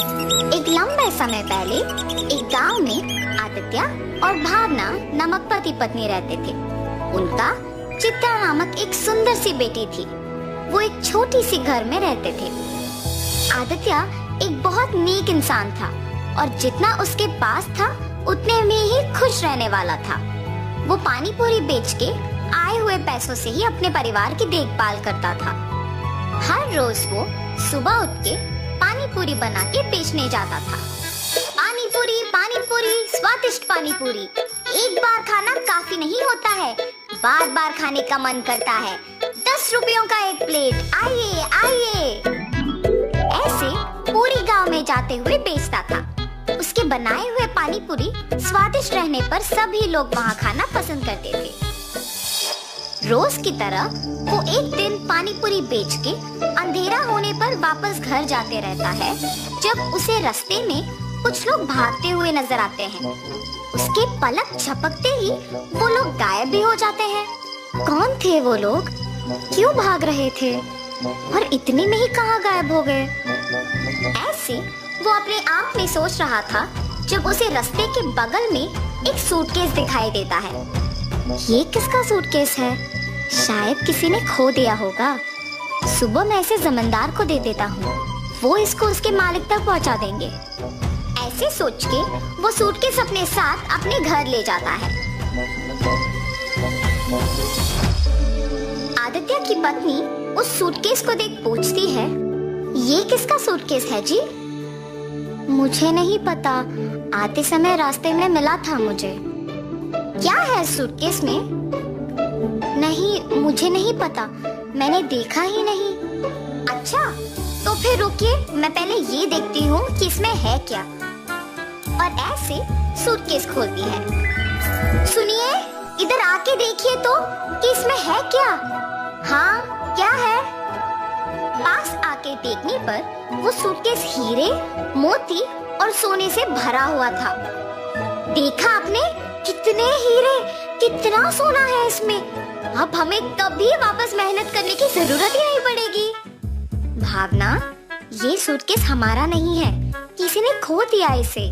एक लंबे समय पहले एक गांव में आदित्य और भावना नामक पति पत्नी रहते थे। उनका चित्रा नामक एक सुंदर सी बेटी थी। वो एक छोटी सी घर में रहते थे। आदित्य एक बहुत नेक इंसान था और जितना उसके पास था उतने में ही खुश रहने वाला था। वो पानी पूरी बेच के आए हुए पैसों से ही अपने परिवार की देखभाल करता था। हर रोज वो सुबह उठ के पानी पूरी बना के बेचने जाता था। पानी पूरी स्वादिष्ट पानी पूरी। एक बार खाना काफी नहीं होता है, बार बार खाने का मन करता है। 10 रुपयों का एक प्लेट, आइए आइए। ऐसे पूरी गांव में जाते हुए बेचता था। उसके बनाए हुए पानी पूरी स्वादिष्ट रहने पर सभी लोग वहाँ खाना पसंद करते थे। रोज की तरह वो एक दिन पानी पूरी बेच के अंधेरा होने पर वापस घर जाते रहता है, जब उसे रास्ते में कुछ लोग भागते हुए नजर आते हैं। उसके पलक झपकते ही वो लोग गायब भी हो जाते हैं। कौन थे वो लोग? क्यों भाग रहे थे? और इतने में ही कहाँ गायब हो गए? ऐसे वो अपने आप में सोच रहा था जब उसे रास्ते के बगल में एक सूटकेस दिखाई देता है। ये किसका सूटकेस है? शायद किसी ने खो दिया होगा। सुबह मैं इसे जमींदार को दे देता हूँ, वो इसको उसके मालिक तक पहुँचा देंगे। ऐसे सोच के वो सूटकेस अपने साथ अपने घर ले जाता है। आदित्य की पत्नी उस सूटकेस को देख पूछती है, ये किसका सूटकेस है जी? मुझे नहीं पता, आते समय रास्ते में मिला था मुझे। क्या है सूटकेस में? नहीं, मुझे नहीं पता, मैंने देखा ही नहीं। अच्छा, तो फिर रुकिए, मैं पहले ये देखती हूँ कि इसमें है क्या। और ऐसे सूटकेस खोलती है। सुनिए, इधर आके देखिए तो कि इसमें है क्या। हाँ, क्या है? पास आके देखने पर वो सूटकेस हीरे, मोती और सोने से भरा हुआ था। देखा आपने? कितने हीरे, कितना सोना है इसमें। अब हमें कभी वापस मेहनत करने की जरूरत ही नहीं पड़ेगी। भावना, ये सूटकेस हमारा नहीं है, किसी ने खो दिया इसे।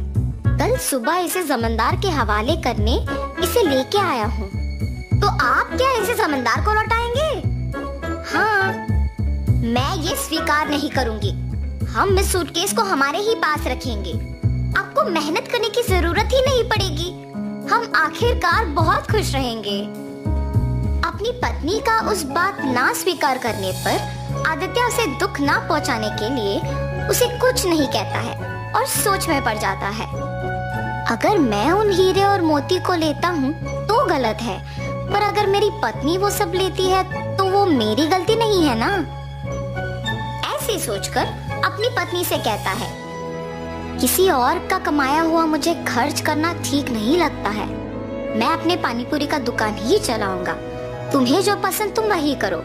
कल सुबह इसे जमींदार के हवाले करने इसे लेके आया हूँ। तो आप क्या इसे जमींदार को लौटाएंगे? हाँ, मैं ये स्वीकार नहीं करूँगी। हम इस सूटकेस को हमारे ही पास रखेंगे। आपको मेहनत करने की जरूरत ही नहीं पड़ेगी। हम आखिरकार बहुत खुश रहेंगे। अपनी पत्नी का उस बात ना स्वीकार करने पर आदित्य उसे दुख ना पहुंचाने के लिए उसे कुछ नहीं कहता है और सोच में पड़ जाता है। अगर मैं उन हीरे और मोती को लेता हूँ तो गलत है, पर अगर मेरी पत्नी वो सब लेती है तो वो मेरी गलती नहीं है ना। ऐसे सोचकर अपनी पत्नी से कहता है, किसी और का कमाया हुआ मुझे खर्च करना ठीक नहीं लगता है। मैं अपने पानीपुरी का दुकान ही चलाऊंगा। तुम्हें जो पसंद तुम वही करो।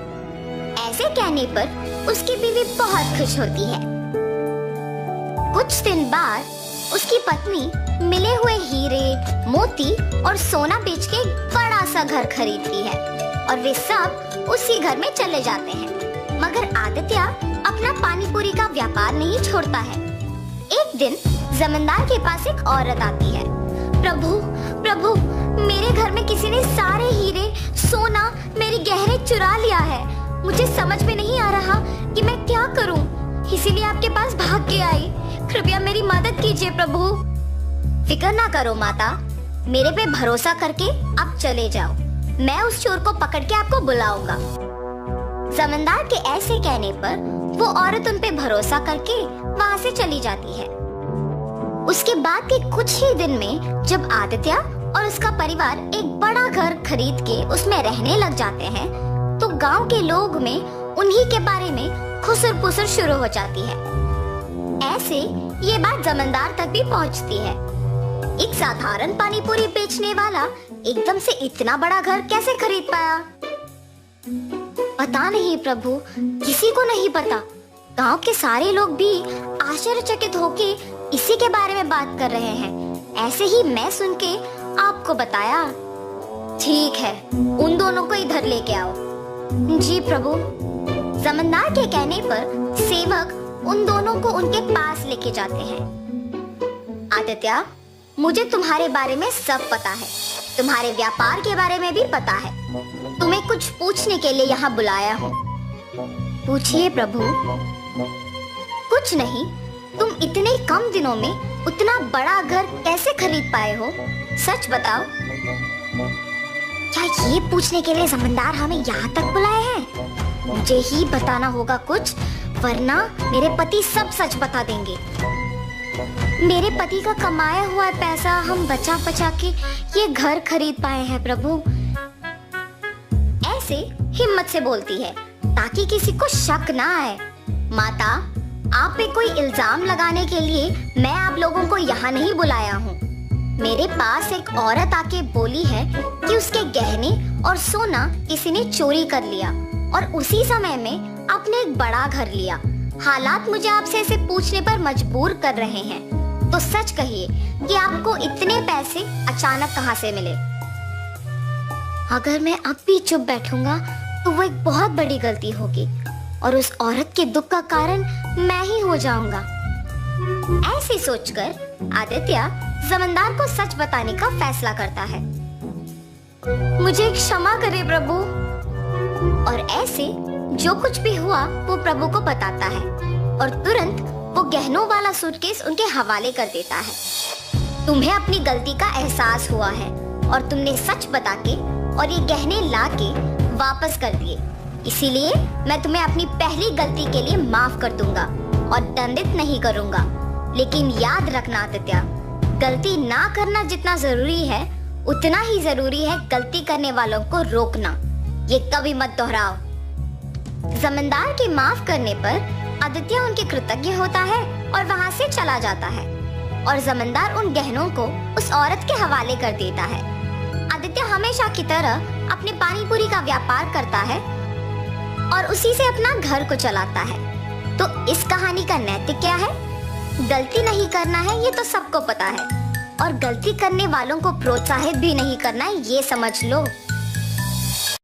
ऐसे कहने पर उसकी बीवी बहुत खुश होती है। कुछ दिन बाद उसकी पत्नी मिले हुए हीरे, मोती और सोना बेच के एक बड़ा सा घर खरीदती है और वे सब उसी घर में चले जाते हैं। मगर आदित्य अपना पानीपुरी का व्यापार नहीं छोड़ता है। एक दिन जमींदार के पास एक औरत आती है। प्रभु, प्रभु, मेरे घर में किसी ने सारे हीरे, सोना, मेरी गहने चुरा लिया है। मुझे समझ में नहीं आ रहा कि मैं क्या करूं, इसीलिए आपके पास भाग के आई। कृपया मेरी मदद कीजिए प्रभु। फिक्र ना करो माता, मेरे पे भरोसा करके आप चले जाओ। मैं उस चोर को पकड़ के आपको बुलाऊंगा। जमींदार के ऐसे कहने पर वो औरत उन पे भरोसा करके वहाँ से चली जाती है। उसके बाद के कुछ ही दिन में जब आदित्य और उसका परिवार एक बड़ा घर खरीद के उसमें रहने लग जाते हैं, तो गांव के लोग में उन्हीं के बारे में खुसर पुसर शुरू हो जाती है। ऐसे ये बात जमींदार तक भी पहुंचती है। एक साधारण पानीपुरी बेचने वाला एकदम से इतना बड़ा घर कैसे खरीद पाया? पता नहीं प्रभु, किसी को नहीं पता। गांव के सारे लोग भी आश्चर्यचकित होके इसी के बारे में बात कर रहे हैं। ऐसे ही मैं सुन के आपको बताया। ठीक है, उन दोनों को इधर लेके आओ। जी प्रभु। जमींदार के कहने पर सेवक उन दोनों को उनके पास लेके जाते हैं। आदित्य, मुझे तुम्हारे बारे में सब पता है, तुम्हारे व्यापार के बारे में भी पता है। तुम्हें कुछ पूछने के लिए यहाँ बुलाया हूँ। पूछिए प्रभु। कुछ नहीं, तुम इतने कम दिनों में उतना बड़ा घर कैसे खरीद पाए हो? सच बताओ। क्या ये पूछने के लिए जमींदार हमें यहाँ तक बुलाए हैं? मुझे ही बताना होगा कुछ, वरना मेरे पति सब सच बता देंगे। मेरे पति का कमाया हुआ पैसा हम बचा बचा के ये घर खरीद पाए हैं प्रभु। ऐसे हिम्मत से बोलती है ताकि किसी को शक ना आए। माता, आप पे कोई इल्जाम लगाने के लिए मैं आप लोगों को यहाँ नहीं बुलाया हूँ। मेरे पास एक औरत आके बोली है कि उसके गहने और सोना किसी ने चोरी कर लिया और उसी समय में आपने एक बड़ा घर लिया। हालात मुझे आपसे ऐसे पूछने पर मजबूर कर रहे हैं, तो सच कहिए कि आपको इतने पैसे अचानक कहाँ से मिले? अगर मैं अब भी चुप बैठूंगा तो वो एक बहुत बड़ी गलती होगी और उस औरत के दुख का कारण मैं ही हो जाऊंगा। ऐसे सोचकर आदित्य जमींदार को सच बताने का फैसला करता है। मुझे क्षमा करे प्रभु। और ऐसे जो कुछ भी हुआ वो प्रभु को बताता है और तुरंत वो गहनों वाला सूटकेस उनके हवाले कर देता है। तुम्हें अपनी गलती का एहसास हुआ है और तुमने सच बता के और ये गहने ला के वापस कर दिए, इसीलिए मैं तुम्हें अपनी पहली गलती के लिए माफ कर दूंगा और दंडित नहीं करूंगा। लेकिन याद रखना आदित्य, गलती ना करना जितना जरूरी है उतना ही जरूरी है गलती करने वालों को रोकना। ये कभी मत दोहराओ। जमींदार के माफ करने पर आदित्य उनके कृतज्ञ होता है और वहाँ से चला जाता है और जमींदार उन गहनों को उस औरत के हवाले कर देता है। आदित्य हमेशा की तरह अपने पानी पूरी का व्यापार करता है और उसी से अपना घर को चलाता है। तो इस कहानी का नैतिक क्या है? गलती नहीं करना है ये तो सबको पता है और गलती करने वालों को प्रोत्साहित भी नहीं करना है, ये समझ लो।